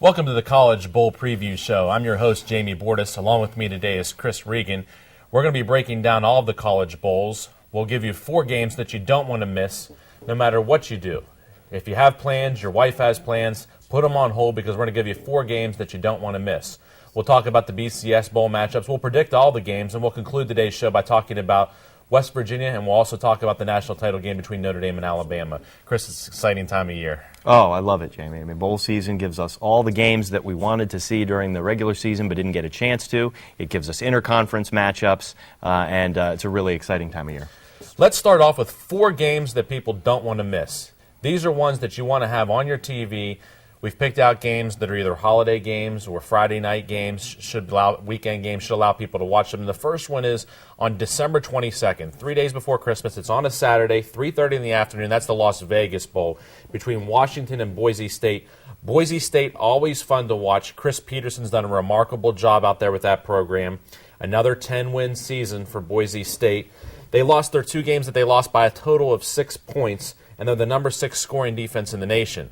Welcome to the College Bowl Preview Show. I'm your host, Jamie Bordas. Along with me today is Chris Regan. We're going to be breaking down all of the college bowls. We'll give you 4 games that you don't want to miss, no matter what you do. If you have plans, your wife has plans, put them on hold because we're going to give you 4 games that you don't want to miss. We'll talk about the BCS Bowl matchups. We'll predict all the games, and we'll conclude today's show by talking about West Virginia, and we'll also talk about the national title game between Notre Dame and Alabama. Chris, it's an exciting time of year. Oh, I love it, Jamie. I mean, bowl season gives us all the games that we wanted to see during the regular season but didn't get a chance to. It gives us interconference matchups, and it's a really exciting time of year. Let's start off with 4 games that people don't want to miss. These are ones that you want to have on your TV. We've picked out games that are either holiday games or Friday night games, weekend games, should allow people to watch them. And the first one is on December 22nd, 3 days before Christmas. It's on a Saturday, 3:30 in the afternoon. That's the Las Vegas Bowl between Washington and Boise State. Boise State, always fun to watch. Chris Peterson's done a remarkable job out there with that program. Another 10-win season for Boise State. They lost their 2 games that they lost by a total of 6 points, and they're the number 6 scoring defense in the nation.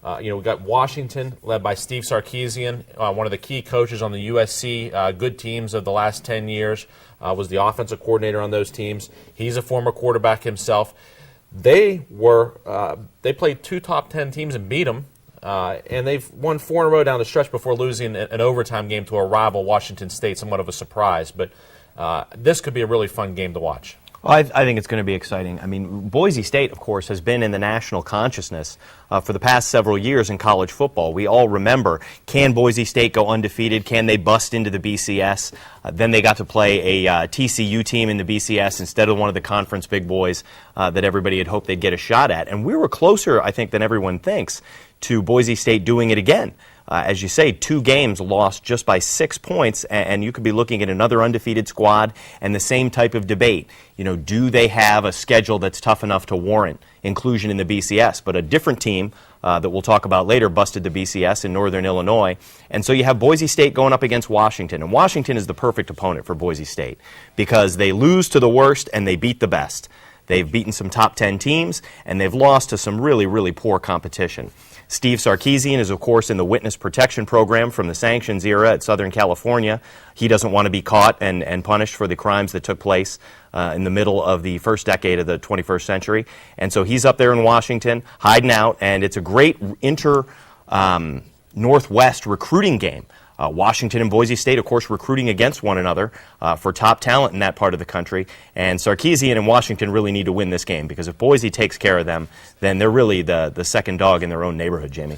We've got Washington, led by Steve Sarkisian, one of the key coaches on the USC good teams of the last 10 years, was the offensive coordinator on those teams. He's a former quarterback himself. They played 2 top 10 teams and beat them, and they've won 4 in a row down the stretch before losing an overtime game to a rival, Washington State, somewhat of a surprise. But this could be a really fun game to watch. Well, I think it's going to be exciting. I mean, Boise State, of course, has been in the national consciousness for the past several years in college football. We all remember, can Boise State go undefeated? Can they bust into the BCS? Then they got to play a TCU team in the BCS instead of one of the conference big boys that everybody had hoped they'd get a shot at. And we were closer, I think, than everyone thinks to Boise State doing it again. As you say, 2 games lost just by 6 points, and you could be looking at another undefeated squad and the same type of debate. You know, do they have a schedule that's tough enough to warrant inclusion in the BCS? But a different team that we'll talk about later busted the BCS in Northern Illinois. And so you have Boise State going up against Washington. And Washington is the perfect opponent for Boise State because they lose to the worst and they beat the best. They've beaten some top 10 teams, and they've lost to some really, really poor competition. Steve Sarkisian is, of course, in the witness protection program from the sanctions era at Southern California. He doesn't want to be caught and punished for the crimes that took place in the middle of the first decade of the 21st century. And so he's up there in Washington, hiding out, and it's a great inter-Northwest recruiting game. Washington and Boise State, of course, recruiting against one another for top talent in that part of the country. And Sarkisian and Washington really need to win this game because if Boise takes care of them, then they're really the second dog in their own neighborhood, Jamie.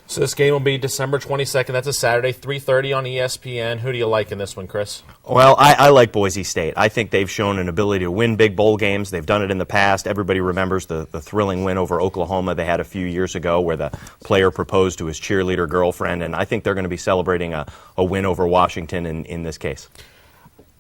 So this game will be December 22nd. That's a Saturday, 3:30 on ESPN. Who do you like in this one, Chris? Well, I like Boise State. I think they've shown an ability to win big bowl games. They've done it in the past. Everybody remembers the thrilling win over Oklahoma they had a few years ago where the player proposed to his cheerleader girlfriend, and I think they're going to be celebrating a win over Washington in this case.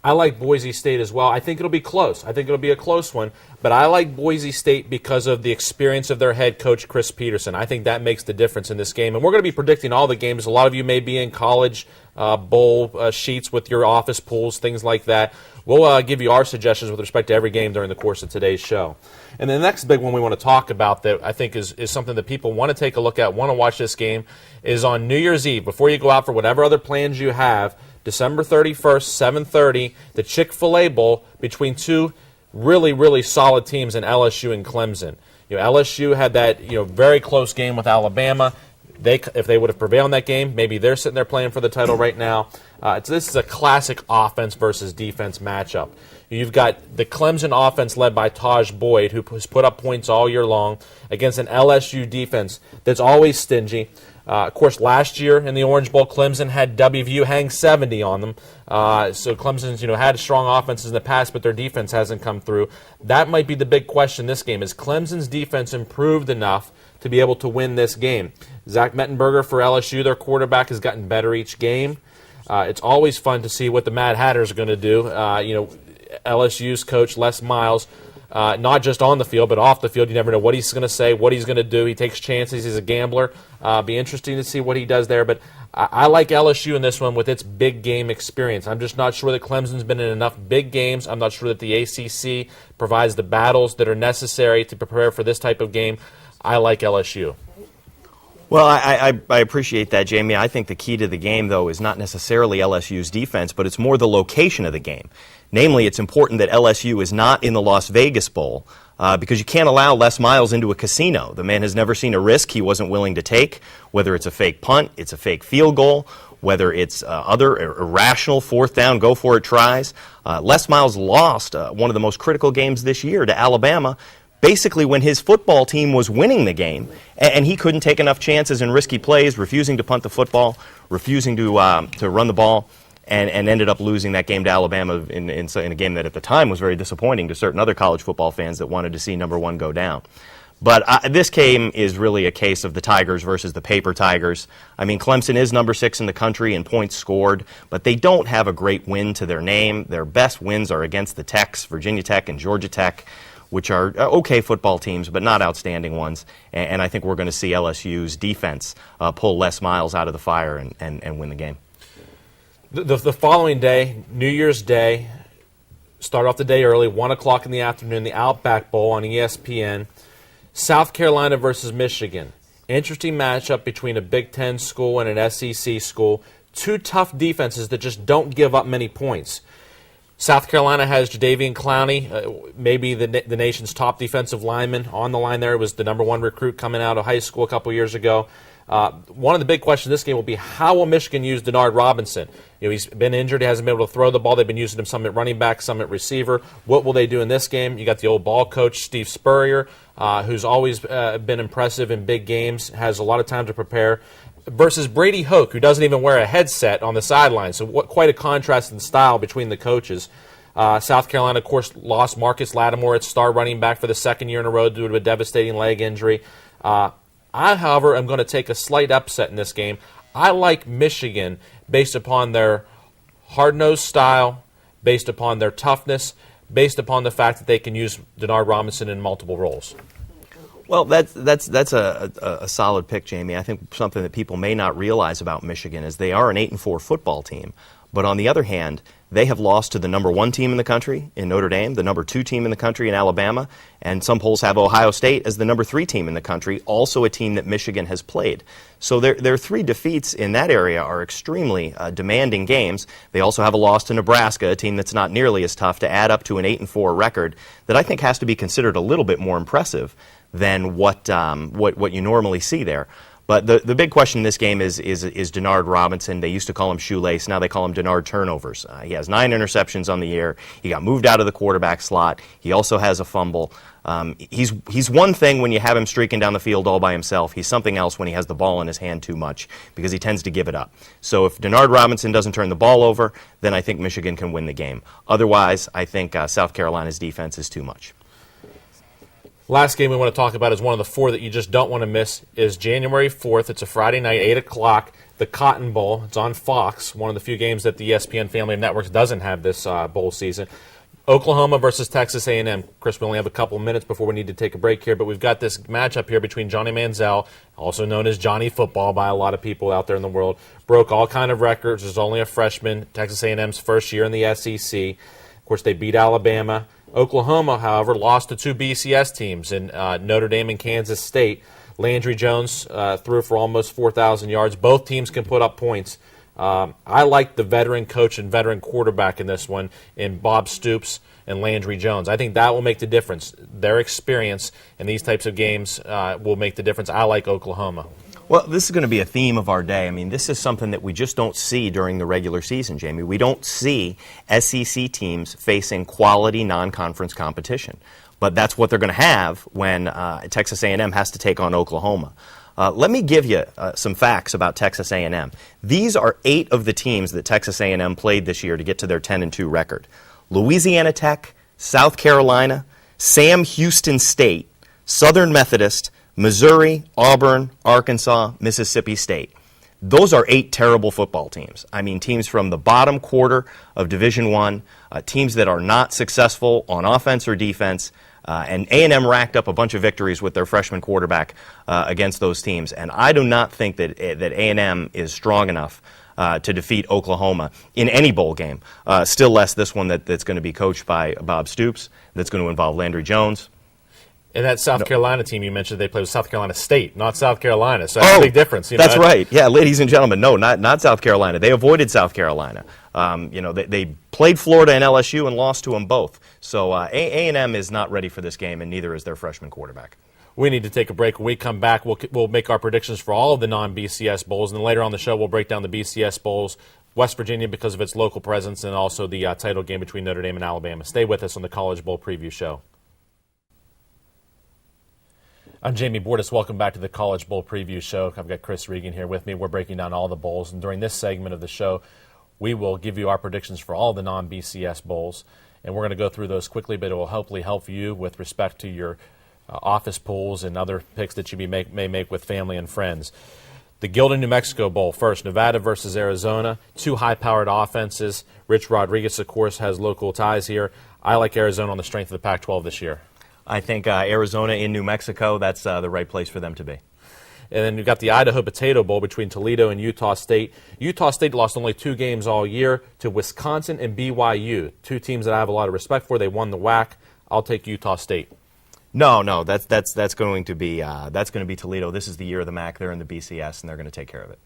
I like Boise State as well. I think it'll be close. I think it'll be a close one. But I like Boise State because of the experience of their head coach, Chris Peterson. I think that makes the difference in this game. And we're going to be predicting all the games. A lot of you may be in college bowl sheets with your office pools, things like that. We'll give you our suggestions with respect to every game during the course of today's show. And the next big one we want to talk about that I think is something that people want to take a look at, want to watch this game, is on New Year's Eve. Before you go out for whatever other plans you have, December 31st, 7:30, the Chick-fil-A Bowl between 2 really, really solid teams in LSU and Clemson. LSU had that very close game with Alabama. If they would have prevailed in that game, maybe they're sitting there playing for the title right now. This is a classic offense versus defense matchup. You've got the Clemson offense led by Taj Boyd, who has put up points all year long, against an LSU defense that's always stingy. Of course, last year in the Orange Bowl, Clemson had WVU hang 70 on them. So Clemson's had strong offenses in the past, but their defense hasn't come through. That might be the big question this game. Is Clemson's defense improved enough to be able to win this game? Zach Mettenberger for LSU, their quarterback, has gotten better each game. It's always fun to see what the Mad Hatters are going to do. LSU's coach, Les Miles, not just on the field, but off the field. You never know what he's going to say, what he's going to do. He takes chances. He's a gambler. Be interesting to see what he does there. But I like LSU in this one with its big game experience. I'm just not sure that Clemson's been in enough big games. I'm not sure that the ACC provides the battles that are necessary to prepare for this type of game. I like LSU. Well, I appreciate that, Jamie. I think the key to the game, though, is not necessarily LSU's defense, but it's more the location of the game. Namely, it's important that LSU is not in the Las Vegas Bowl because you can't allow Les Miles into a casino. The man has never seen a risk he wasn't willing to take, whether it's a fake punt, it's a fake field goal, whether it's other irrational fourth down, go-for-it tries. Les Miles lost one of the most critical games this year to Alabama, basically when his football team was winning the game, and he couldn't take enough chances and risky plays, refusing to punt the football, refusing to run the ball, and ended up losing that game to Alabama in a game that at the time was very disappointing to certain other college football fans that wanted to see number one go down. But this game is really a case of the Tigers versus the paper Tigers. I mean, Clemson is number 6 in the country in points scored, but they don't have a great win to their name. Their best wins are against the Techs, Virginia Tech and Georgia Tech, which are okay football teams, but not outstanding ones. And I think we're going to see LSU's defense pull Les Miles out of the fire and win the game. The following day, New Year's Day, start off the day early, 1 o'clock in the afternoon, the Outback Bowl on ESPN. South Carolina versus Michigan. Interesting matchup between a Big Ten school and an SEC school. Two tough defenses that just don't give up many points. South Carolina has Jadeveon Clowney, maybe the nation's top defensive lineman on the line there. It was the number 1 recruit coming out of high school a couple years ago. One of the big questions in this game will be how will Michigan use Denard Robinson? He's been injured. He hasn't been able to throw the ball. They've been using him some at running back, some at receiver. What will they do in this game? You got the old ball coach, Steve Spurrier, who's always been impressive in big games, has a lot of time to prepare, versus Brady Hoke, who doesn't even wear a headset on the sideline. So quite a contrast in style between the coaches. South Carolina, of course, lost Marcus Lattimore, its star running back, for the second year in a row due to a devastating leg injury. I, however, am going to take a slight upset in this game. I like Michigan based upon their hard-nosed style, based upon their toughness, based upon the fact that they can use Denard Robinson in multiple roles. Well, that's a solid pick, Jamie. I think something that people may not realize about Michigan is they are an 8-4 football team. But on the other hand, they have lost to the number 1 team in the country in Notre Dame, the number 2 team in the country in Alabama, and some polls have Ohio State as the number 3 team in the country, also a team that Michigan has played. So their 3 defeats in that area are extremely demanding games. They also have a loss to Nebraska, a team that's not nearly as tough, to add up to an 8-4 record that I think has to be considered a little bit more impressive than what you normally see there. But the big question in this game is Denard Robinson. They used to call him Shoelace. Now they call him Denard Turnovers. He has 9 interceptions on the year. He got moved out of the quarterback slot. He also has a fumble. He's one thing when you have him streaking down the field all by himself. He's something else when he has the ball in his hand too much because he tends to give it up. So if Denard Robinson doesn't turn the ball over, then I think Michigan can win the game. Otherwise, I think South Carolina's defense is too much. Last game we want to talk about is one of the 4 that you just don't want to miss is January 4th. It's a Friday night, 8 o'clock, the Cotton Bowl. It's on Fox, one of the few games that the ESPN family of networks doesn't have this bowl season. Oklahoma versus Texas A&M. Chris, we only have a couple minutes before we need to take a break here, but we've got this matchup here between Johnny Manziel, also known as Johnny Football by a lot of people out there in the world, broke all kind of records, was only a freshman, Texas A&M's first year in the SEC. Of course, they beat Alabama. Oklahoma, however, lost to 2 BCS teams in Notre Dame and Kansas State. Landry Jones threw for almost 4,000 yards. Both teams can put up points. I like the veteran coach and veteran quarterback in this one in Bob Stoops and Landry Jones. I think that will make the difference. Their experience in these types of games will make the difference. I like Oklahoma. Well, this is going to be a theme of our day. I mean, this is something that we just don't see during the regular season, Jamie. We don't see SEC teams facing quality non-conference competition. But that's what they're going to have when Texas A&M has to take on Oklahoma. Let me give you some facts about Texas A&M. These are 8 of the teams that Texas A&M played this year to get to their 10-2 record. Louisiana Tech, South Carolina, Sam Houston State, Southern Methodist, Missouri, Auburn, Arkansas, Mississippi State. Those are 8 terrible football teams. I mean, teams from the bottom quarter of Division I, teams that are not successful on offense or defense, and A&M racked up a bunch of victories with their freshman quarterback against those teams. And I do not think that A&M is strong enough to defeat Oklahoma in any bowl game, still less this one that's going to be coached by Bob Stoops, that's going to involve Landry Jones. And that South Carolina team you mentioned, they played with South Carolina State, not South Carolina. So that's a big difference. That's right. Yeah, ladies and gentlemen, no, not South Carolina. They avoided South Carolina. They played Florida and LSU and lost to them both. So A&M is not ready for this game, and neither is their freshman quarterback. We need to take a break. When we come back, we'll make our predictions for all of the non-BCS bowls, and then later on the show, we'll break down the BCS bowls, West Virginia because of its local presence, and also the title game between Notre Dame and Alabama. Stay with us on the College Bowl Preview Show. I'm Jamie Bordas. Welcome back to the College Bowl Preview Show. I've got Chris Regan here with me. We're breaking down all the bowls, and during this segment of the show, we will give you our predictions for all the non-BCS bowls, and we're going to go through those quickly, but it will hopefully help you with respect to your office pools and other picks that you may make with family and friends. The Gildan, New Mexico Bowl first, Nevada versus Arizona, two high-powered offenses. Rich Rodriguez, of course, has local ties here. I like Arizona on the strength of the Pac-12 this year. I think Arizona in New Mexico, that's the right place for them to be. And then you've got the Idaho Potato Bowl between Toledo and Utah State. Utah State lost only 2 games all year to Wisconsin and BYU, two teams that I have a lot of respect for. They won the WAC. I'll take Utah State. No, that's going to be Toledo. This is the year of the MAC. They're in the BCS, and they're going to take care of it.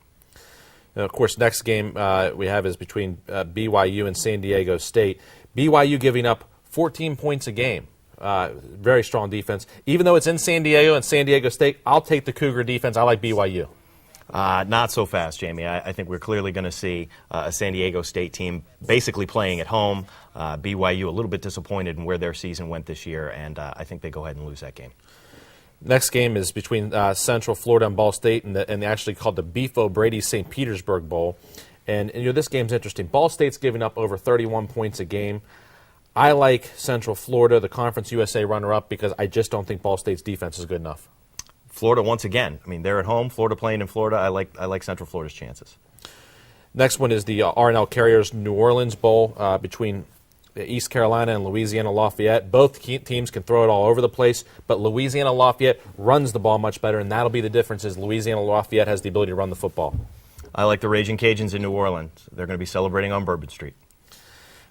And of course, next game we have is between BYU and San Diego State. BYU giving up 14 points a game. Very strong defense. Even though it's in San Diego and San Diego State, I'll take the Cougar defense. I like BYU. Not so fast, Jamie. I think we're clearly going to see a San Diego State team basically playing at home. BYU a little bit disappointed in where their season went this year, and I think they go ahead and lose that game. Next game is between Central Florida and Ball State, and they actually called the Beef O'Brady St. Petersburg Bowl. And this game's interesting. Ball State's giving up over 31 points a game. I like Central Florida, the Conference USA runner-up, because I just don't think Ball State's defense is good enough. Florida, once again, I mean, they're at home. Florida playing in Florida. I like Central Florida's chances. Next one is the R&L Carriers New Orleans Bowl between East Carolina and Louisiana Lafayette. Both teams can throw it all over the place, but Louisiana Lafayette runs the ball much better, and that'll be the difference is Louisiana Lafayette has the ability to run the football. I like the Raging Cajuns in New Orleans. They're going to be celebrating on Bourbon Street.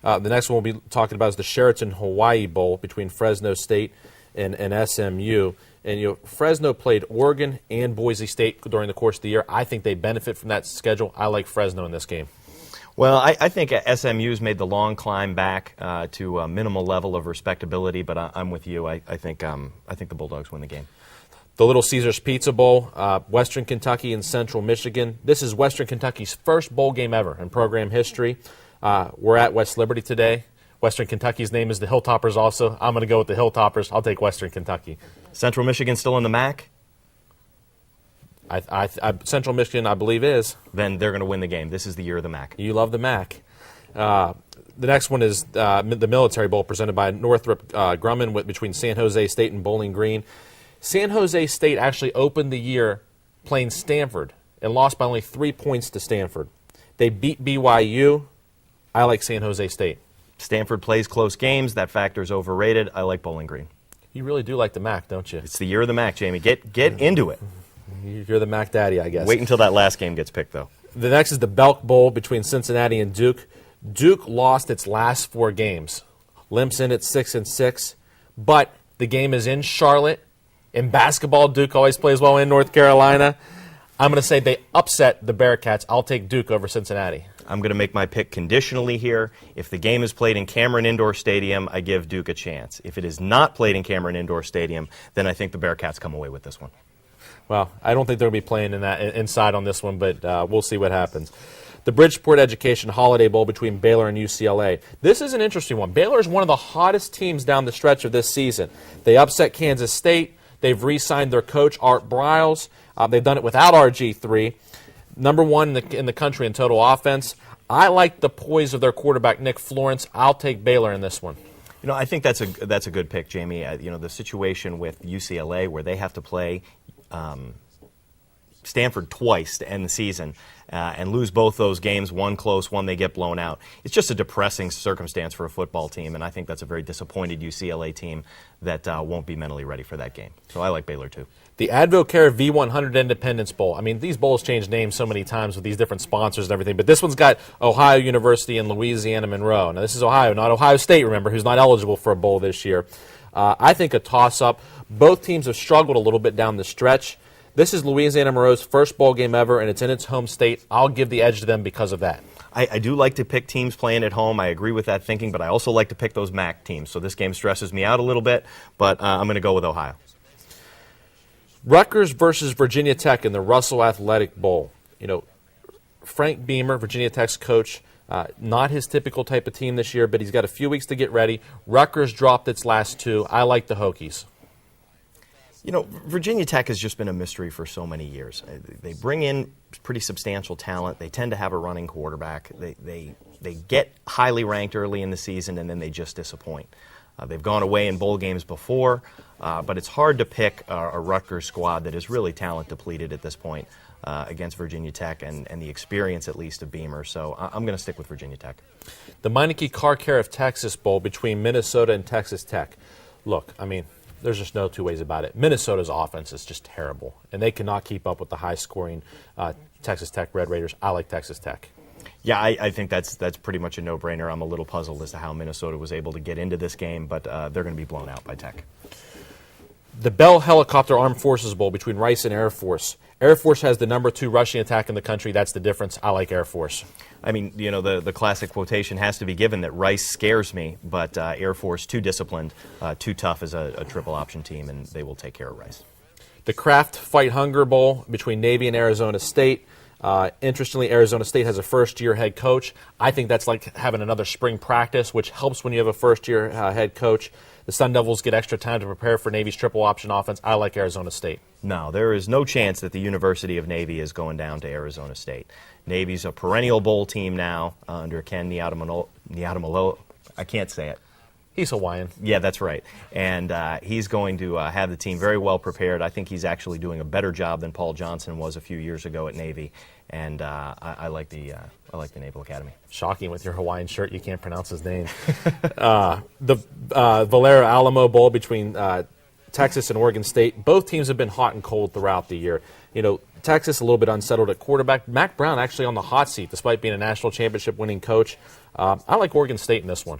The next one we'll be talking about is the Sheraton Hawaii Bowl between Fresno State and SMU. And Fresno played Oregon and Boise State during the course of the year. I think they benefit from that schedule. I like Fresno in this game. Well, I think SMU's made the long climb back to a minimal level of respectability, but I'm with you. I think the Bulldogs win the game. The Little Caesars Pizza Bowl, Western Kentucky and Central Michigan. This is Western Kentucky's first bowl game ever in program history. We're at West Liberty today. Western Kentucky's name is the Hilltoppers also. I'm going to go with the Hilltoppers. I'll take Western Kentucky. Central Michigan still in the MAC? Central Michigan, I believe, is. Then they're going to win the game. This is the year of the MAC. You love the MAC. The next one is the Military Bowl presented by Northrop Grumman between San Jose State and Bowling Green. San Jose State actually opened the year playing Stanford and lost by only 3 points to Stanford. They beat BYU. I like San Jose State. Stanford plays close games. That factor is overrated. I like Bowling Green. You really do like the MAC, don't you? It's the year of the MAC, Jamie. Get into it. You're the MAC daddy, I guess. Wait until that last game gets picked, though. The next is the Belk Bowl between Cincinnati and Duke. Duke lost its last 4 games. Limps in at 6-6, but the game is in Charlotte. In basketball, Duke always plays well in North Carolina. I'm going to say they upset the Bearcats. I'll take Duke over Cincinnati. I'm going to make my pick conditionally here. If the game is played in Cameron Indoor Stadium, I give Duke a chance. If it is not played in Cameron Indoor Stadium, then I think the Bearcats come away with this one. Well, I don't think they'll be playing inside on this one, but we'll see what happens. The Bridgeport Education Holiday Bowl between Baylor and UCLA. This is an interesting one. Baylor is one of the hottest teams down the stretch of this season. They upset Kansas State. They've re-signed their coach, Art Briles. They've done it without RG3. Number 1 in the country in total offense. I like the poise of their quarterback, Nick Florence. I'll take Baylor in this one. I think that's a good pick, Jamie. The situation with UCLA where they have to play Stanford twice to end the season and lose both those games, one close, one they get blown out. It's just a depressing circumstance for a football team, and I think that's a very disappointed UCLA team that won't be mentally ready for that game. So I like Baylor, too. The AdvoCare V100 Independence Bowl. I mean, these bowls change names so many times with these different sponsors and everything, but this one's got Ohio University and Louisiana Monroe. Now, this is Ohio, not Ohio State, remember, who's not eligible for a bowl this year. I think a toss-up. Both teams have struggled a little bit down the stretch. This is Louisiana Monroe's first bowl game ever, and it's in its home state. I'll give the edge to them because of that. I do like to pick teams playing at home. I agree with that thinking, but I also like to pick those MAC teams. So this game stresses me out a little bit, but I'm going to go with Ohio. Rutgers versus Virginia Tech in the Russell Athletic Bowl. Frank Beamer, Virginia Tech's coach, not his typical type of team this year, but he's got a few weeks to get ready. Rutgers dropped its last two. I like the Hokies. Virginia Tech has just been a mystery for so many years. They bring in pretty substantial talent. They tend to have a running quarterback. They get highly ranked early in the season, and then they just disappoint. They've gone away in bowl games before, but it's hard to pick a Rutgers squad that is really talent depleted at this point against Virginia Tech and the experience, at least, of Beamer. So I'm going to stick with Virginia Tech. The Meineke Car Care of Texas Bowl between Minnesota and Texas Tech. Look, there's just no two ways about it. Minnesota's offense is just terrible, and they cannot keep up with the high-scoring Texas Tech Red Raiders. I like Texas Tech. Yeah, I think that's pretty much a no-brainer. I'm a little puzzled as to how Minnesota was able to get into this game, but they're going to be blown out by Tech. The Bell Helicopter Armed Forces Bowl between Rice and Air Force. Air Force has the number 2 rushing attack in the country. That's the difference. I like Air Force. The classic quotation has to be given that Rice scares me, but Air Force too disciplined, too tough as a triple option team, and they will take care of Rice. The Kraft Fight Hunger Bowl between Navy and Arizona State. Interestingly, Arizona State has a first-year head coach. I think that's like having another spring practice, which helps when you have a first-year head coach. The Sun Devils get extra time to prepare for Navy's triple option offense. I like Arizona State. No, there is no chance that the University of Navy is going down to Arizona State. Navy's a perennial bowl team now under Ken Niatamalo. I can't say it. He's Hawaiian. Yeah, that's right. And he's going to have the team very well prepared. I think he's actually doing a better job than Paul Johnson was a few years ago at Navy. And I like the Naval Academy. Shocking with your Hawaiian shirt, you can't pronounce his name. The Valera Alamo Bowl between Texas and Oregon State. Both teams have been hot and cold throughout the year. Texas a little bit unsettled at quarterback. Mac Brown actually on the hot seat despite being a national championship winning coach. I like Oregon State in this one.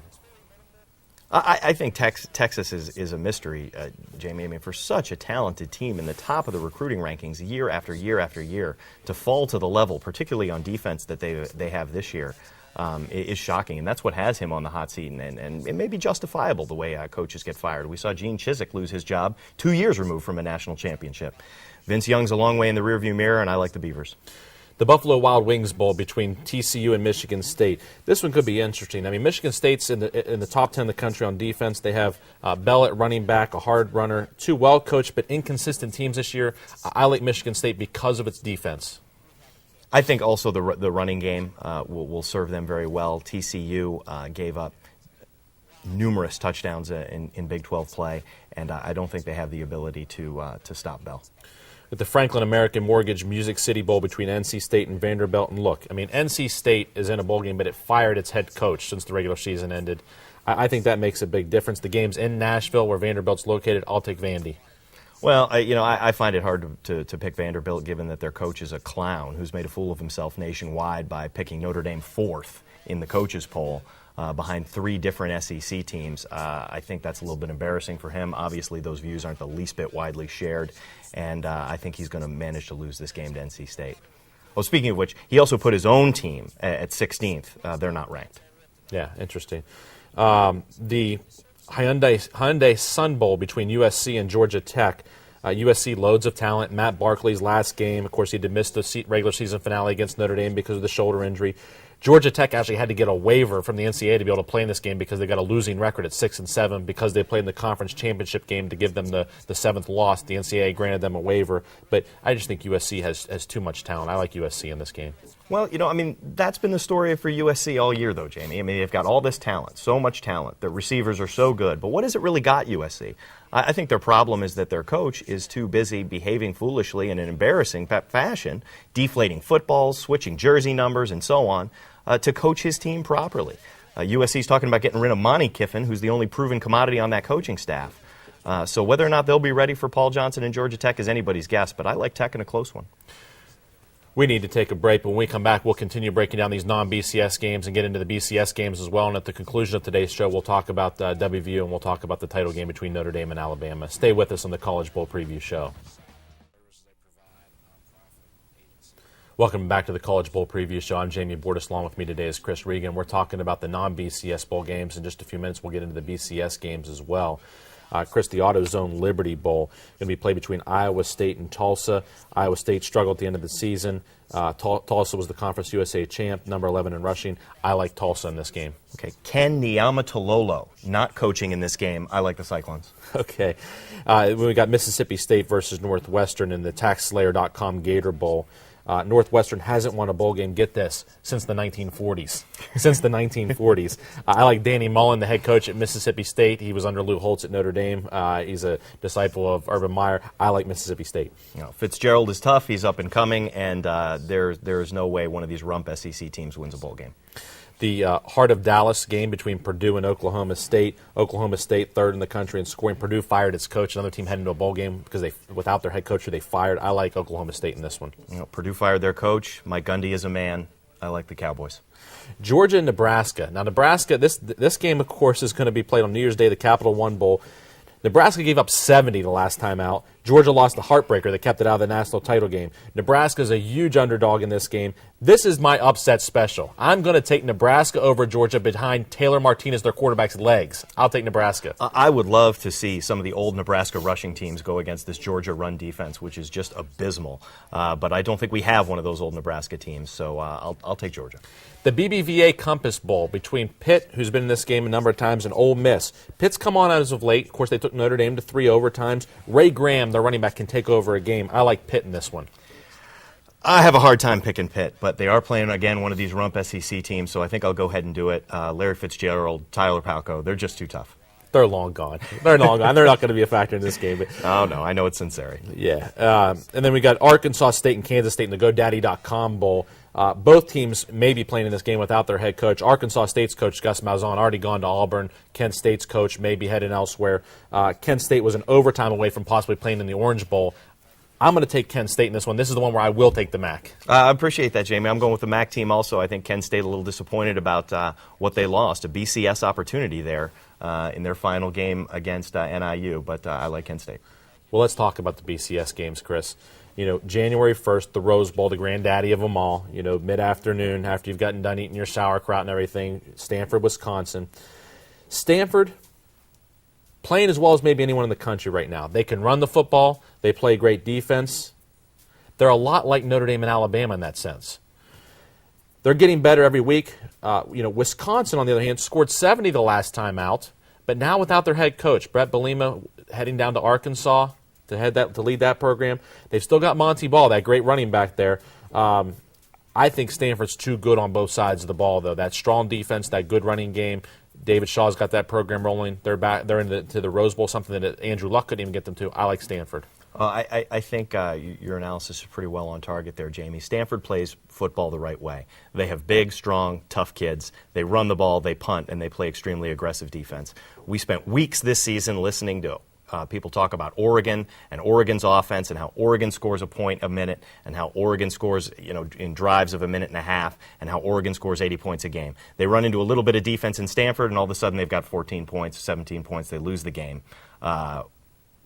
I think Texas is a mystery, Jamie. For such a talented team in the top of the recruiting rankings year after year after year, to fall to the level, particularly on defense, that they have this year, is shocking. And that's what has him on the hot seat. And it may be justifiable the way coaches get fired. We saw Gene Chizik lose his job 2 years removed from a national championship. Vince Young's a long way in the rearview mirror, and I like the Beavers. The Buffalo Wild Wings Bowl between TCU and Michigan State. This one could be interesting. Michigan State's in the top 10 in the country on defense. They have Bell at running back, a hard runner, 2 well-coached but inconsistent teams this year. I like Michigan State because of its defense. I think also the running game will serve them very well. TCU gave up numerous touchdowns in Big 12 play, and I don't think they have the ability to stop Bell. With the Franklin American Mortgage Music City Bowl between NC State and Vanderbilt. And look, NC State is in a bowl game, but it fired its head coach since the regular season ended. I think that makes a big difference. The game's in Nashville, where Vanderbilt's located. I'll take Vandy. Well, I find it hard to pick Vanderbilt, given that their coach is a clown who's made a fool of himself nationwide by picking Notre Dame 4th in the coaches poll behind 3 different SEC teams. I think that's a little bit embarrassing for him. Obviously, those views aren't the least bit widely shared, and I think he's going to manage to lose this game to NC State. Well, speaking of which, he also put his own team at 16th. They're not ranked. Yeah, interesting. The Hyundai Sun Bowl between USC and Georgia Tech. USC, loads of talent. Matt Barkley's last game. Of course, he did miss the regular season finale against Notre Dame because of the shoulder injury. Georgia Tech actually had to get a waiver from the NCAA to be able to play in this game because they got a losing record at 6-7 because they played in the conference championship game to give them the 7th loss. The NCAA granted them a waiver, but I just think USC has too much talent. I like USC in this game. Well, that's been the story for USC all year, though, Jamie. They've got all this talent, so much talent. The receivers are so good, but what has it really got USC? I think their problem is that their coach is too busy behaving foolishly in an embarrassing fashion, deflating footballs, switching jersey numbers, and so on, to coach his team properly. USC's talking about getting rid of Monty Kiffin, who's the only proven commodity on that coaching staff. So whether or not they'll be ready for Paul Johnson and Georgia Tech is anybody's guess, but I like Tech in a close one. We need to take a break, but when we come back, we'll continue breaking down these non-BCS games and get into the BCS games as well. And at the conclusion of today's show, we'll talk about WVU and we'll talk about the title game between Notre Dame and Alabama. Stay with us on the College Bowl Preview Show. Welcome back to the College Bowl Preview Show. I'm Jamie Bordas. Along with me today is Chris Regan. We're talking about the non-BCS bowl games. In just a few minutes, we'll get into the BCS games as well. Chris, the AutoZone Liberty Bowl going to be played between Iowa State and Tulsa. Iowa State struggled at the end of the season. Tulsa was the Conference USA champ, number 11 in rushing. I like Tulsa in this game. Okay, Ken Niumatalolo not coaching in this game. I like the Cyclones. Okay. We got Mississippi State versus Northwestern in the TaxSlayer.com Gator Bowl. Northwestern hasn't won a bowl game, get this, since the 1940s. Since the 1940s. I like Danny Mullen, the head coach at Mississippi State. He was under Lou Holtz at Notre Dame. He's a disciple of Urban Meyer. I like Mississippi State. You know, Fitzgerald is tough. He's up and coming, and there is no way one of these rump SEC teams wins a bowl game. The Heart of Dallas game between Purdue and Oklahoma State. Oklahoma State third in the country in scoring. Purdue fired its coach. Another team heading into a bowl game because without their head coach who they fired. I like Oklahoma State in this one. You know, Purdue fired their coach. Mike Gundy is a man. I like the Cowboys. Georgia and Nebraska. Now, Nebraska, this game, of course, is going to be played on New Year's Day, the Capital One Bowl. Nebraska gave up 70 the last time out. Georgia lost the heartbreaker that kept it out of the national title game. Nebraska is a huge underdog in this game. This is my upset special. I'm going to take Nebraska over Georgia behind Taylor Martinez, their quarterback's legs. I'll take Nebraska. I would love to see some of the old Nebraska rushing teams go against this Georgia run defense, which is just abysmal. But I don't think we have one of those old Nebraska teams, so I'll take Georgia. The BBVA Compass Bowl between Pitt, who's been in this game a number of times, and Ole Miss. Pitt's come on as of late. Of course, they took Notre Dame to 3 overtimes. Ray Graham, their running back, can take over a game. I like Pitt in this one. I have a hard time picking Pitt, but they are playing, again, one of these rump SEC teams, so I think I'll go ahead and do it. Larry Fitzgerald, Tyler Palko, they're just too tough. They're long gone. They're long gone. They're not going to be a factor in this game. But, oh, no, I know it's sincere. Yeah. And then we got Arkansas State and Kansas State in the GoDaddy.com Bowl. Both teams may be playing in this game without their head coach. Arkansas State's coach, Gus Malzahn, already gone to Auburn. Kent State's coach may be heading elsewhere. Kent State was an overtime away from possibly playing in the Orange Bowl. I'm going to take Kent State in this one. This is the one where I will take the MAC. I appreciate that, Jamie. I'm going with the MAC team also. I think Kent State a little disappointed about what they lost, a BCS opportunity there in their final game against NIU, but I like Kent State. Well, let's talk about the BCS games, Chris. You know, January 1st, the Rose Bowl, the granddaddy of them all, you know, mid-afternoon after you've gotten done eating your sauerkraut and everything, Stanford, Wisconsin. Stanford, playing as well as maybe anyone in the country right now. They can run the football. They play great defense. They're a lot like Notre Dame and Alabama in that sense. They're getting better every week. Wisconsin, on the other hand, scored 70 the last time out, but now without their head coach, Brett Bielema, heading down to Arkansas to lead that program. They've still got Monty Ball, that great running back there. I think Stanford's too good on both sides of the ball, though. That strong defense, that good running game. David Shaw's got that program rolling. They're back. They're into the Rose Bowl, something that Andrew Luck couldn't even get them to. I like Stanford. I think your analysis is pretty well on target there, Jamie. Stanford plays football the right way. They have big, strong, tough kids. They run the ball, they punt, and they play extremely aggressive defense. We spent weeks this season listening to people talk about Oregon and Oregon's offense and how Oregon scores a point a minute and how Oregon scores, in drives of a minute and a half and how Oregon scores 80 points a game. They run into a little bit of defense in Stanford, and all of a sudden they've got 14 points, 17 points. They lose the game.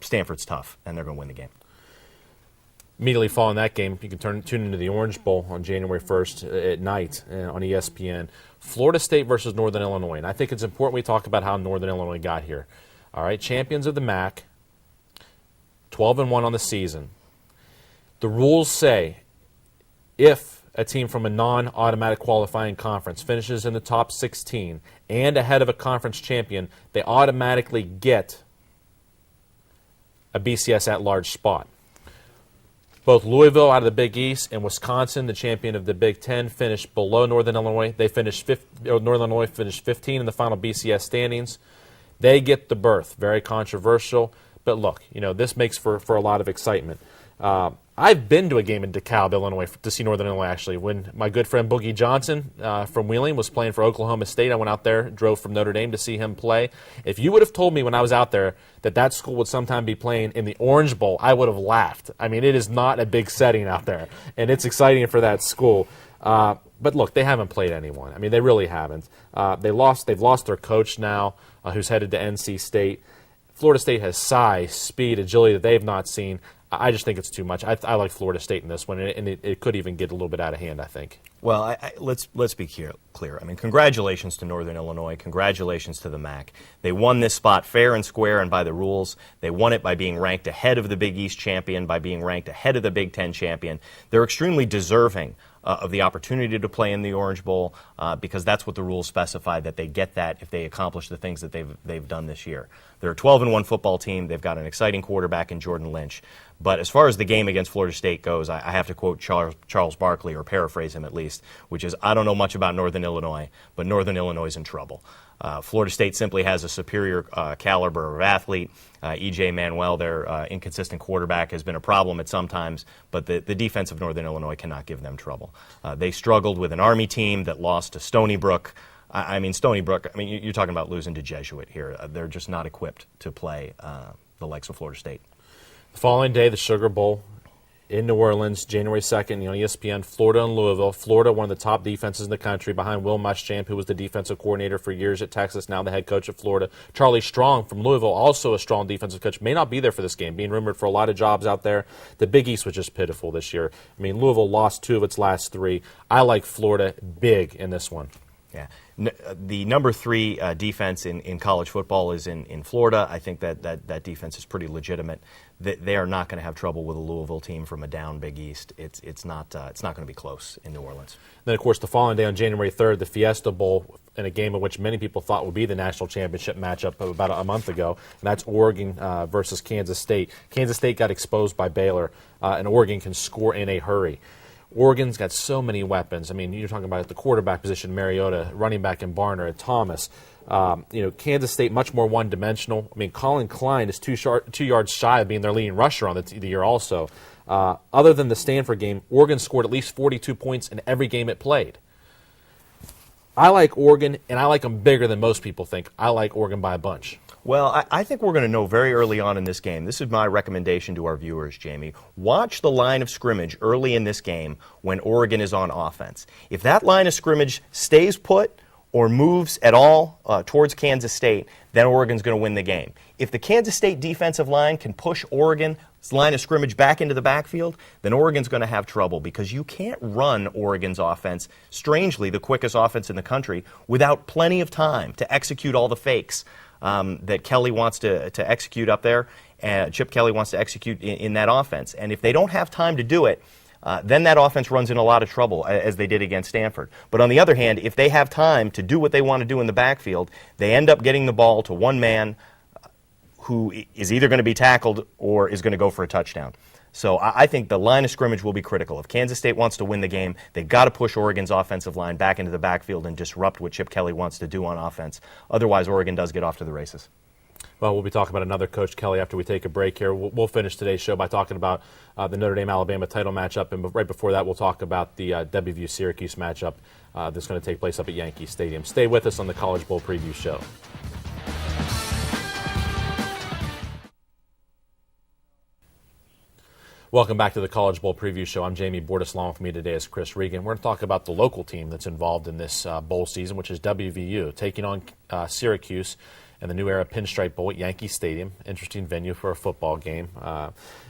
Stanford's tough, and they're going to win the game. Immediately following that game, you can tune into the Orange Bowl on January 1st at night on ESPN. Florida State versus Northern Illinois. And I think it's important we talk about how Northern Illinois got here. All right, champions of the MAC, 12-1 on the season. The rules say if a team from a non-automatic qualifying conference finishes in the top 16 and ahead of a conference champion, they automatically get a BCS at-large spot. Both Louisville out of the Big East and Wisconsin, the champion of the Big Ten, finished below Northern Illinois. Northern Illinois finished 15 in the final BCS standings. They get the berth. Very controversial. But look, this makes for a lot of excitement. I I've been to a game in DeKalb, Illinois, to see Northern Illinois, actually. When my good friend Boogie Johnson from Wheeling was playing for Oklahoma State, I went out there, drove from Notre Dame to see him play. If you would have told me when I was out there that school would sometime be playing in the Orange Bowl, I would have laughed. I mean, it is not a big setting out there, and it's exciting for that school. But look, they haven't played anyone. I mean, they really haven't. They've lost their coach now, who's headed to NC State. Florida State has size, speed, agility that they've not seen. I just think it's too much. I like Florida State in this one, and it could even get a little bit out of hand, I think. Well, let's be clear. I mean, congratulations to Northern Illinois. Congratulations to the MAC. They won this spot fair and square and by the rules. They won it by being ranked ahead of the Big East champion, by being ranked ahead of the Big Ten champion. They're extremely deserving of the opportunity to play in the Orange Bowl because that's what the rules specify, that they get that if they accomplish the things that they've done this year. They're a 12-1 football team. They've got an exciting quarterback in Jordan Lynch. But as far as the game against Florida State goes, I have to quote Charles Barkley, or paraphrase him at least, which is, I don't know much about Northern Illinois, but Northern Illinois is in trouble. Florida State simply has a superior caliber of athlete. E.J. Manuel, their inconsistent quarterback, has been a problem at some times, but the defense of Northern Illinois cannot give them trouble. They struggled with an Army team that lost to Stony Brook. Stony Brook, you're talking about losing to Jesuit here. They're just not equipped to play the likes of Florida State. The following day, the Sugar Bowl in New Orleans, January 2nd, on ESPN, Florida and Louisville. Florida, one of the top defenses in the country, behind Will Muschamp, who was the defensive coordinator for years at Texas, now the head coach at Florida. Charlie Strong from Louisville, also a strong defensive coach, may not be there for this game, being rumored for a lot of jobs out there. The Big East was just pitiful this year. I mean, Louisville lost 2 of its last 3. I like Florida big in this one. Yeah. The number 3 defense in college football is in Florida. I think that defense is pretty legitimate. They are not going to have trouble with a Louisville team from a down Big East. It's not going to be close in New Orleans. Then, of course, the following day on January 3rd, the Fiesta Bowl, in a game in which many people thought would be the national championship matchup about a month ago, and that's Oregon versus Kansas State. Kansas State got exposed by Baylor, and Oregon can score in a hurry. Oregon's got so many weapons. I mean, you're talking about the quarterback position, Mariota, running back in Barner and Thomas. Kansas State much more one-dimensional. I mean, Colin Klein is 2 yards shy of being their leading rusher on the year also. Other than the Stanford game, Oregon scored at least 42 points in every game it played. I like Oregon, and I like them bigger than most people think. I like Oregon by a bunch. Well, I think we're going to know very early on in this game. This is my recommendation to our viewers, Jamie. Watch the line of scrimmage early in this game when Oregon is on offense. If that line of scrimmage stays put or moves at all towards Kansas State, then Oregon's going to win the game. If the Kansas State defensive line can push Oregon's line of scrimmage back into the backfield, then Oregon's going to have trouble because you can't run Oregon's offense, strangely the quickest offense in the country, without plenty of time to execute all the fakes that Kelly wants to execute up there, Chip Kelly wants to execute in that offense. And if they don't have time to do it, then that offense runs in a lot of trouble, as they did against Stanford. But on the other hand, if they have time to do what they want to do in the backfield, they end up getting the ball to one man who is either going to be tackled or is going to go for a touchdown. So I think the line of scrimmage will be critical. If Kansas State wants to win the game, they've got to push Oregon's offensive line back into the backfield and disrupt what Chip Kelly wants to do on offense. Otherwise, Oregon does get off to the races. Well, we'll be talking about another Coach Kelly after we take a break here. We'll finish today's show by talking about the Notre Dame-Alabama title matchup, and right before that, we'll talk about the WVU-Syracuse matchup that's going to take place up at Yankee Stadium. Stay with us on the College Bowl Preview Show. Welcome back to the College Bowl Preview Show. I'm Jamie Bordas. Along with me today is Chris Regan. We're going to talk about the local team that's involved in this bowl season, which is WVU, taking on Syracuse in the New Era Pinstripe Bowl at Yankee Stadium. Interesting venue for a football game.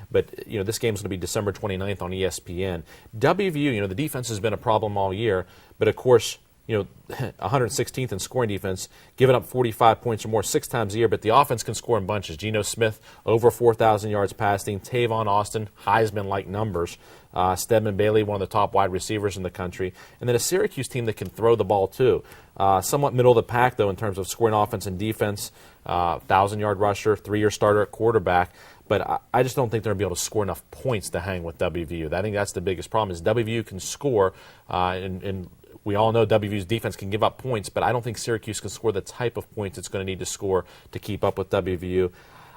But this game is going to be December 29th on ESPN. WVU, the defense has been a problem all year, but of course, 116th in scoring defense, giving up 45 points or more 6 times a year, but the offense can score in bunches. Geno Smith, over 4,000 yards passing. Tavon Austin, Heisman-like numbers. Stedman Bailey, one of the top wide receivers in the country. And then a Syracuse team that can throw the ball, too. Somewhat middle of the pack, though, in terms of scoring offense and defense. 1,000-yard rusher, 3-year starter at quarterback. But I just don't think they're going to be able to score enough points to hang with WVU. I think that's the biggest problem is WVU can score, and we all know WVU's defense can give up points, but I don't think Syracuse can score the type of points it's going to need to score to keep up with WVU.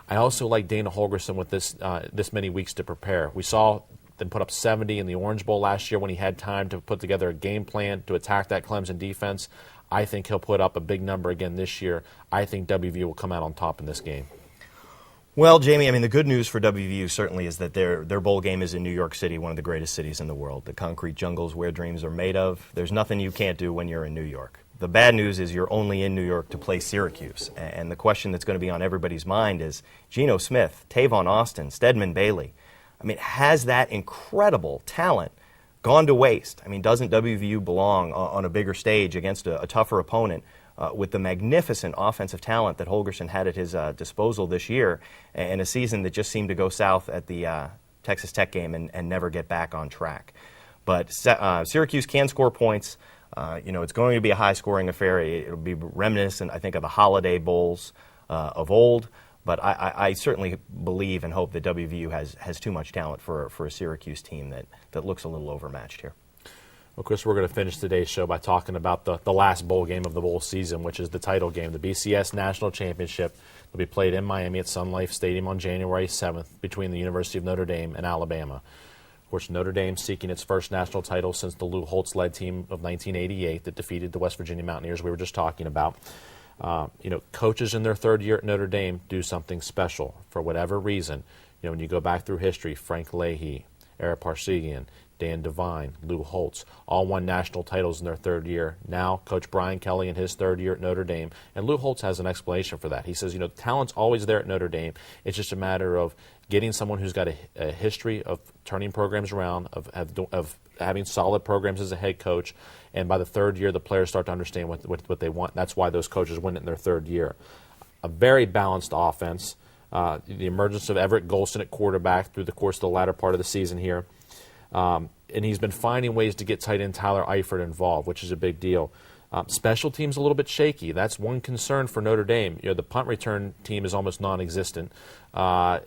I also like Dana Holgorsen with this many weeks to prepare. We saw then put up 70 in the Orange Bowl last year when he had time to put together a game plan to attack that Clemson defense. I think he'll put up a big number again this year. I think WVU will come out on top in this game. Well, Jamie, I mean, the good news for WVU certainly is that their bowl game is in New York City, one of the greatest cities in the world. The concrete jungles where dreams are made of. There's nothing you can't do when you're in New York. The bad news is you're only in New York to play Syracuse. And the question that's going to be on everybody's mind is Geno Smith, Tavon Austin, Stedman Bailey. I mean, has that incredible talent gone to waste? I mean, doesn't WVU belong on a bigger stage against a tougher opponent with the magnificent offensive talent that Holgorsen had at his disposal this year in a season that just seemed to go south at the Texas Tech game and never get back on track? But Syracuse can score points. It's going to be a high-scoring affair. It'll be reminiscent, I think, of the Holiday Bowls of old. But I certainly believe and hope that WVU has too much talent for a Syracuse team that looks a little overmatched here. Well, Chris, we're going to finish today's show by talking about the last bowl game of the bowl season, which is the title game, the BCS National Championship. It'll be played in Miami at Sun Life Stadium on January 7th between the University of Notre Dame and Alabama. Of course, Notre Dame seeking its first national title since the Lou Holtz-led team of 1988 that defeated the West Virginia Mountaineers we were just talking about. Coaches in their third year at Notre Dame do something special for whatever reason. When you go back through history, Frank Leahy, Eric Parsegian, Dan Devine, Lou Holtz, all won national titles in their third year. Now, Coach Brian Kelly in his third year at Notre Dame, and Lou Holtz has an explanation for that. He says, talent's always there at Notre Dame. It's just a matter of getting someone who's got a history of turning programs around, of having solid programs as a head coach, and by the third year, the players start to understand what they want. That's why those coaches win it in their third year. A very balanced offense. The emergence of Everett Golson at quarterback through the course of the latter part of the season here. And he's been finding ways to get tight end Tyler Eifert involved, which is a big deal. Special teams a little bit shaky. That's one concern for Notre Dame. The punt return team is almost non-existent. A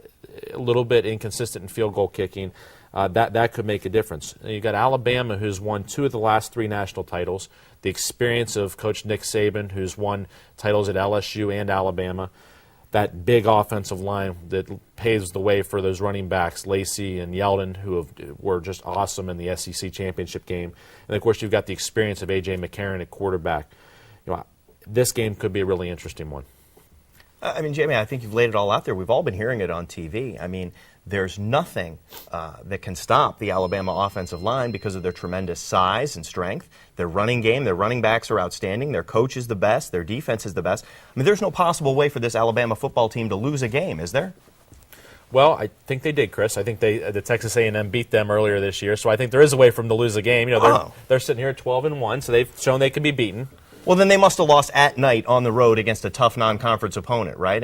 little bit inconsistent in field goal kicking. That could make a difference. You've got Alabama, who's won 2 of the last 3 national titles. The experience of Coach Nick Saban, who's won titles at LSU and Alabama. That big offensive line that paves the way for those running backs, Lacey and Yeldon, who were just awesome in the SEC championship game. And, of course, you've got the experience of A.J. McCarron at quarterback. This game could be a really interesting one. Jamie, I think you've laid it all out there. We've all been hearing it on TV. There's nothing that can stop the Alabama offensive line because of their tremendous size and strength. Their running game, their running backs are outstanding. Their coach is the best. Their defense is the best. There's no possible way for this Alabama football team to lose a game, is there? Well, I think they did, Chris. I think the Texas A&M beat them earlier this year, so I think there is a way for them to lose a game. They're sitting here at 12-1, so they've shown they can be beaten. Well, then they must have lost at night on the road against a tough non-conference opponent, right?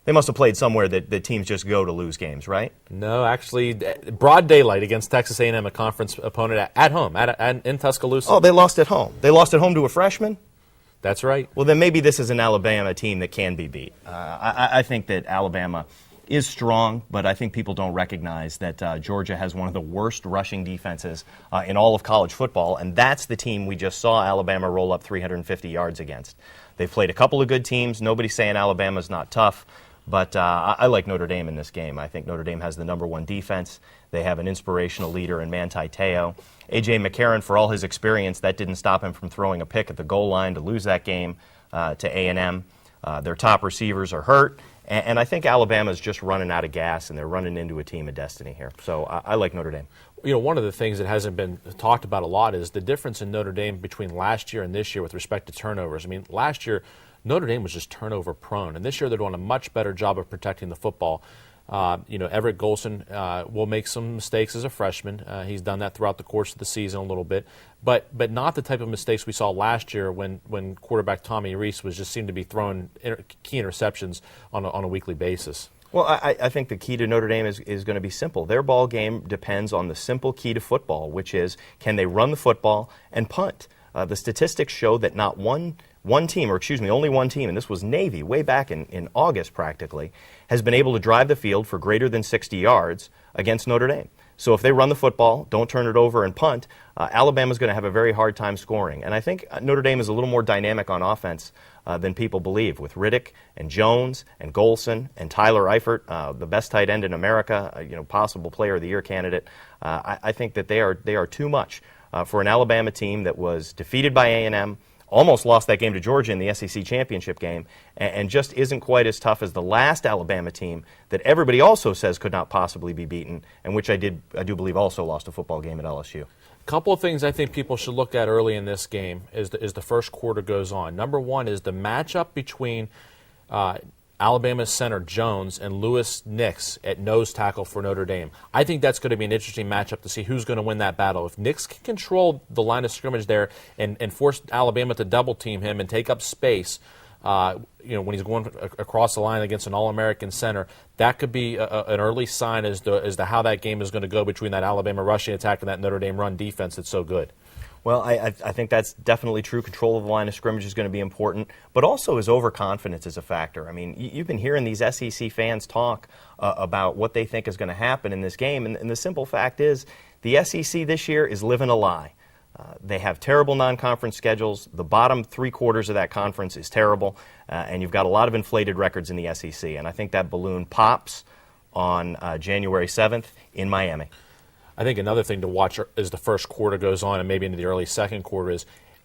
They must have played somewhere that teams just go to lose games, right? No, actually, broad daylight against Texas A&M, a conference opponent at home, in Tuscaloosa. Oh, they lost at home. They lost at home to a freshman? That's right. Well, then maybe this is an Alabama team that can be beat. I think that Alabama is strong, but I think people don't recognize that Georgia has one of the worst rushing defenses in all of college football, and that's the team we just saw Alabama roll up 350 yards against. They've played a couple of good teams. Nobody's saying Alabama's not tough. But I like Notre Dame in this game. I think Notre Dame has the #1 defense. They have an inspirational leader in Manti Te'o. A.J. McCarron, for all his experience, that didn't stop him from throwing a pick at the goal line to lose that game to A&M. Their top receivers are hurt. And I think Alabama's just running out of gas, and they're running into a team of destiny here. So I like Notre Dame. One of the things that hasn't been talked about a lot is the difference in Notre Dame between last year and this year with respect to turnovers. Last year, Notre Dame was just turnover prone, and this year they're doing a much better job of protecting the football. Everett Golson will make some mistakes as a freshman. He's done that throughout the course of the season a little bit, but not the type of mistakes we saw last year when quarterback Tommy Rees just seemed to be throwing key interceptions on a weekly basis. Well, I think the key to Notre Dame is going to be simple. Their ball game depends on the simple key to football, which is can they run the football and punt. The statistics show that not only one team, and this was Navy way back in August practically, has been able to drive the field for greater than 60 yards against Notre Dame. So if they run the football, don't turn it over and punt, Alabama's going to have a very hard time scoring. And I think Notre Dame is a little more dynamic on offense than people believe, with Riddick and Jones and Golson and Tyler Eifert, the best tight end in America, possible Player of the Year candidate. I think that they are too much for an Alabama team that was defeated by A&M, almost lost that game to Georgia in the SEC championship game, and just isn't quite as tough as the last Alabama team that everybody also says could not possibly be beaten, and which I do believe also lost a football game at LSU. Couple of things I think people should look at early in this game as the first quarter goes on. Number one is the matchup between Alabama's center Jones and Lewis Nix at nose tackle for Notre Dame. I think that's going to be an interesting matchup to see who's going to win that battle. If Nix can control the line of scrimmage there and force Alabama to double team him and take up space, when he's going across the line against an All-American center, that could be an early sign as to how that game is going to go between that Alabama rushing attack and that Notre Dame run defense that's so good. Well, I think that's definitely true. Control of the line of scrimmage is going to be important, but also is overconfidence is a factor. I mean, you've been hearing these SEC fans talk about what they think is going to happen in this game, and the simple fact is the SEC this year is living a lie. They have terrible non-conference schedules. The bottom 3/4 of that conference is terrible, and you've got a lot of inflated records in the SEC, and I think that balloon pops on January 7th in Miami. I think another thing to watch as the first quarter goes on and maybe into the early second quarter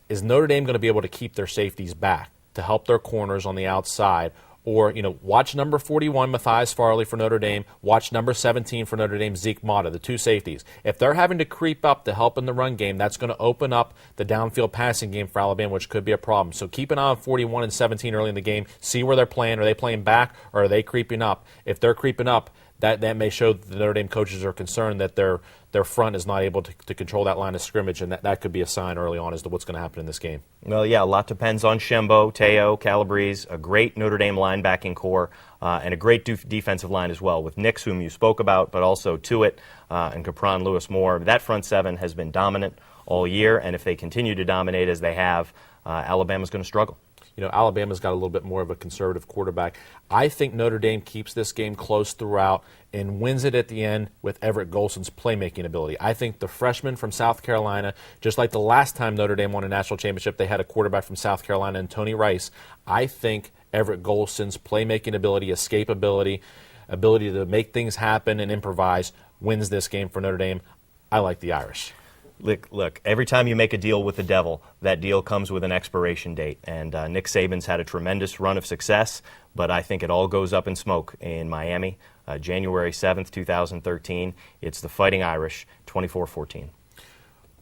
is Notre Dame going to be able to keep their safeties back to help their corners on the outside? Or, watch number 41, Matthias Farley for Notre Dame. Watch number 17 for Notre Dame, Zeke Mata, the two safeties. If they're having to creep up to help in the run game, that's going to open up the downfield passing game for Alabama, which could be a problem. So keep an eye on 41 and 17 early in the game. See where they're playing. Are they playing back or are they creeping up? If they're creeping up, that may show that the Notre Dame coaches are concerned that their front is not able to control that line of scrimmage, and that could be a sign early on as to what's going to happen in this game. Well, yeah, a lot depends on Shembo, Teo, Calabrese, a great Notre Dame linebacking core, and a great defensive line as well, with Nix, whom you spoke about, but also Tuitt and Capron Lewis Moore. That front seven has been dominant all year, and if they continue to dominate as they have, Alabama's going to struggle. Alabama's got a little bit more of a conservative quarterback. I think Notre Dame keeps this game close throughout and wins it at the end with Everett Golson's playmaking ability. I think the freshman from South Carolina, just like the last time Notre Dame won a national championship, they had a quarterback from South Carolina and Tony Rice. I think Everett Golson's playmaking ability, escapability, ability to make things happen and improvise wins this game for Notre Dame. I like the Irish. Look, every time you make a deal with the devil, that deal comes with an expiration date. And Nick Saban's had a tremendous run of success, but I think it all goes up in smoke in Miami, January 7th, 2013. It's the Fighting Irish, 24-14.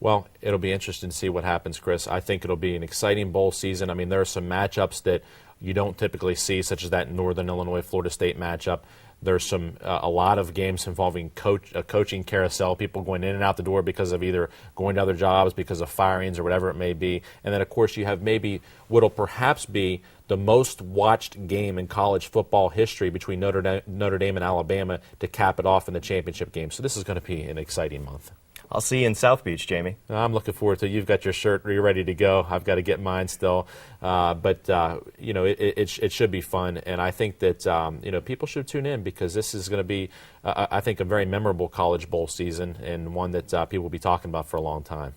Well, it'll be interesting to see what happens, Chris. I think it'll be an exciting bowl season. I mean, there are some matchups that you don't typically see, such as that Northern Illinois-Florida State matchup. There's a lot of games involving a coaching carousel, people going in and out the door because of either going to other jobs, because of firings, or whatever it may be. And then, of course, you have maybe what will perhaps be the most watched game in college football history between Notre Dame and Alabama to cap it off in the championship game. So this is going to be an exciting month. I'll see you in South Beach, Jamie. I'm looking forward to it. You've got your shirt. You're ready to go. I've got to get mine still. But it should be fun. And I think that, people should tune in because this is going to be, I think, a very memorable college bowl season and one that people will be talking about for a long time.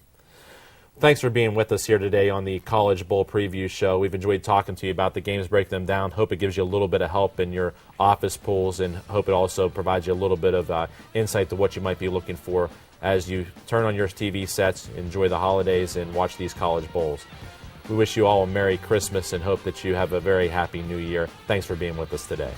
Thanks for being with us here today on the College Bowl Preview Show. We've enjoyed talking to you about the games, breaking them down. Hope it gives you a little bit of help in your office pools, and hope it also provides you a little bit of insight to what you might be looking for as you turn on your TV sets, enjoy the holidays, and watch these college bowls. We wish you all a Merry Christmas and hope that you have a very happy New Year. Thanks for being with us today.